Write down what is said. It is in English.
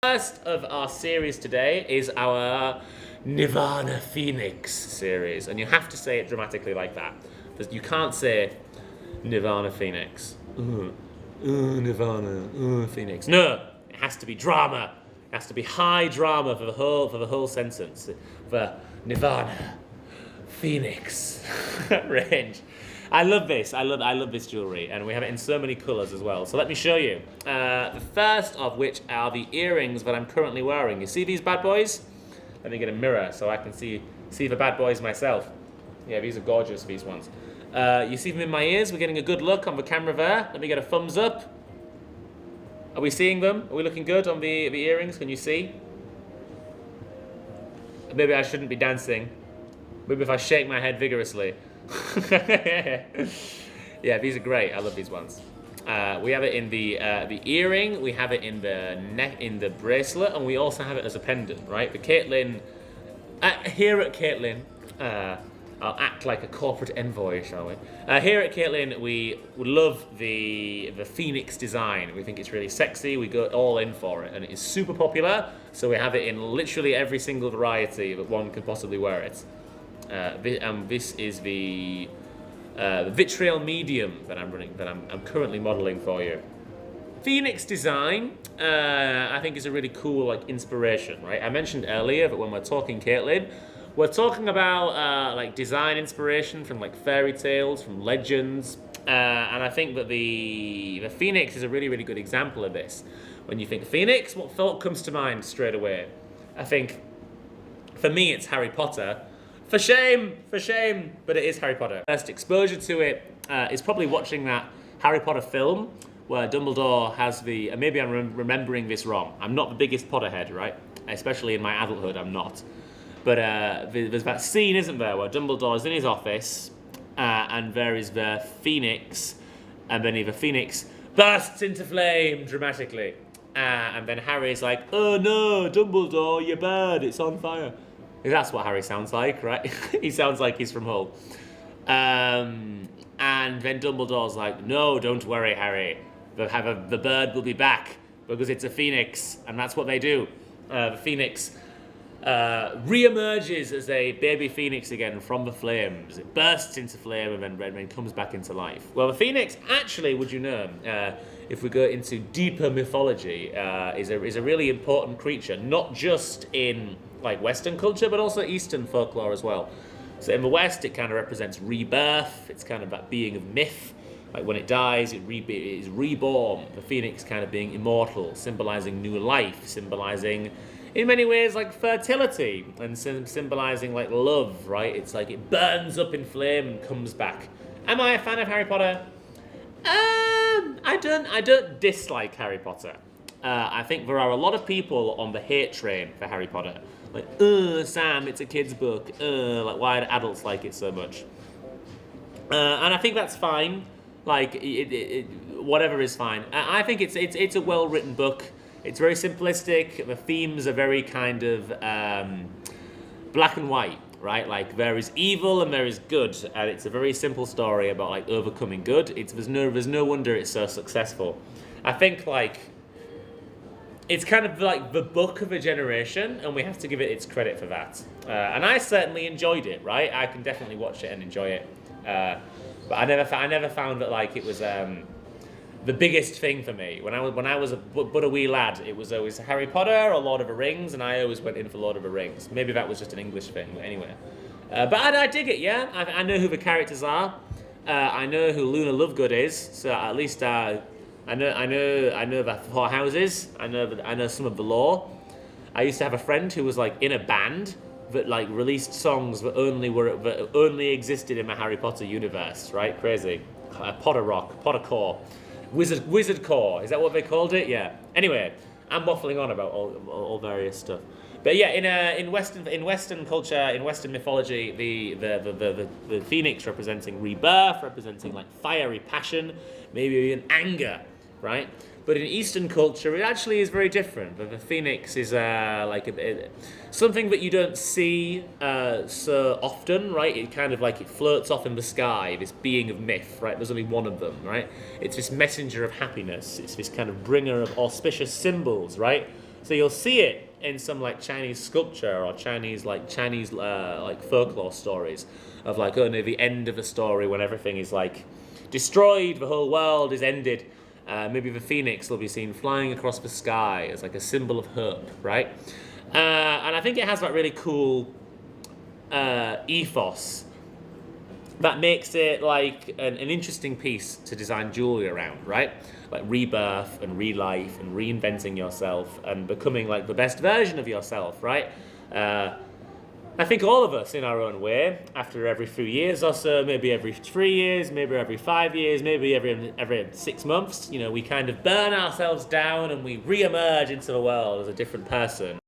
First of our series today is our Nirvana Phoenix series, and you have to say it dramatically like that. You can't say Nirvana Phoenix. Nirvana Phoenix. No, it has to be drama. It has to be high drama for the whole sentence. For Nirvana Phoenix range. I love this. I love this jewelry, and we have it in so many colours as well. So let me show you. The first of which are the earrings that I'm currently wearing. You see these bad boys? Let me get a mirror so I can see the bad boys myself. Yeah, these are gorgeous. These ones. You see them in my ears. We're getting a good look on the camera there. Let me get a thumbs up. Are we seeing them? Are we looking good on the earrings? Can you see? Maybe I shouldn't be dancing. Maybe if I shake my head vigorously. Yeah, these are great. I love these ones. We have it in the earring. We have it in the neck, in the bracelet, and we also have it as a pendant. Right? The Caitlin. Here at Caitlin, I'll act like a corporate envoy, shall we? Here at Caitlin, we love the Phoenix design. We think it's really sexy. We go all in for it, and it is super popular. So we have it in literally every single variety that one could possibly wear it. This is the vitriol medium that I'm currently modeling for you. Phoenix design, I think, is a really cool inspiration, right? I mentioned earlier that when we're talking Caitlin, we're talking about design inspiration from fairy tales, from legends, and I think that the Phoenix is a really, really good example of this. When you think Phoenix, what thought comes to mind straight away? I think, for me, it's Harry Potter. For shame, but it is Harry Potter. First exposure to it is probably watching that Harry Potter film where Dumbledore has the, maybe I'm remembering this wrong. I'm not the biggest Potterhead, right? Especially in my adulthood, I'm not. But there's that scene, isn't there, where Dumbledore's in his office and there is the Phoenix, and then the Phoenix bursts into flame dramatically. And then Harry's like, oh no, Dumbledore, you're bad, it's on fire. That's what Harry sounds like, right? He sounds like he's from Hull. And then Dumbledore's like, no, don't worry, Harry. The bird will be back because it's a phoenix, and that's what they do. The phoenix re-emerges as a baby phoenix again from the flames. It bursts into flame and then comes back into life. Well, the phoenix, actually, would you know, if we go into deeper mythology, is a really important creature, not just in Western culture, but also Eastern folklore as well. So in the West, it kind of represents rebirth. It's kind of that being of myth. When it dies, it is reborn. The phoenix kind of being immortal, symbolizing new life, symbolizing, in many ways, fertility, and symbolizing love, right? It's it burns up in flame and comes back. Am I a fan of Harry Potter? I don't dislike Harry Potter. I think there are a lot of people on the hate train for Harry Potter. Sam, it's a kid's book. Why do adults like it so much? And I think that's fine. Whatever is fine. I think it's a well-written book. It's very simplistic. The themes are very kind of black and white, right? There is evil and there is good, and it's a very simple story about overcoming good. There's no wonder it's so successful. I think it's kind of the book of a generation, and we have to give it its credit for that. And I certainly enjoyed it, right? I can definitely watch it and enjoy it. But I never found that it was the biggest thing for me. When I was but a wee lad, it was always Harry Potter or Lord of the Rings, and I always went in for Lord of the Rings. Maybe that was just an English thing, but anyway. But I dig it, yeah. I know who the characters are. I know who Luna Lovegood is, so at least I know the four houses. I know some of the lore. I used to have a friend who was in a band that released songs that only existed in the Harry Potter universe. Right, crazy. Potter rock, Potter core, wizard core. Is that what they called it? Yeah. Anyway, I'm waffling on about all various stuff. But yeah, in Western culture, in Western mythology, the phoenix representing rebirth, representing fiery passion, maybe even anger, right? But in Eastern culture, it actually is very different. The phoenix is something that you don't see so often, right? It kind of it floats off in the sky, this being of myth, right? There's only one of them, right? It's this messenger of happiness. It's this kind of bringer of auspicious symbols, right? So you'll see it in some like Chinese sculpture or Chinese like folklore stories of like only the end of a story when everything is like destroyed, the whole world is ended. Maybe the phoenix will be seen flying across the sky as like a symbol of hope, right? And I think it has that really cool ethos that makes it like an interesting piece to design jewelry around, right? Like rebirth and relife and reinventing yourself and becoming like the best version of yourself, right? I think all of us in our own way, after every few years or so, maybe every 3 years, maybe every 5 years, maybe every 6 months, you know, we kind of burn ourselves down and we re-emerge into the world as a different person.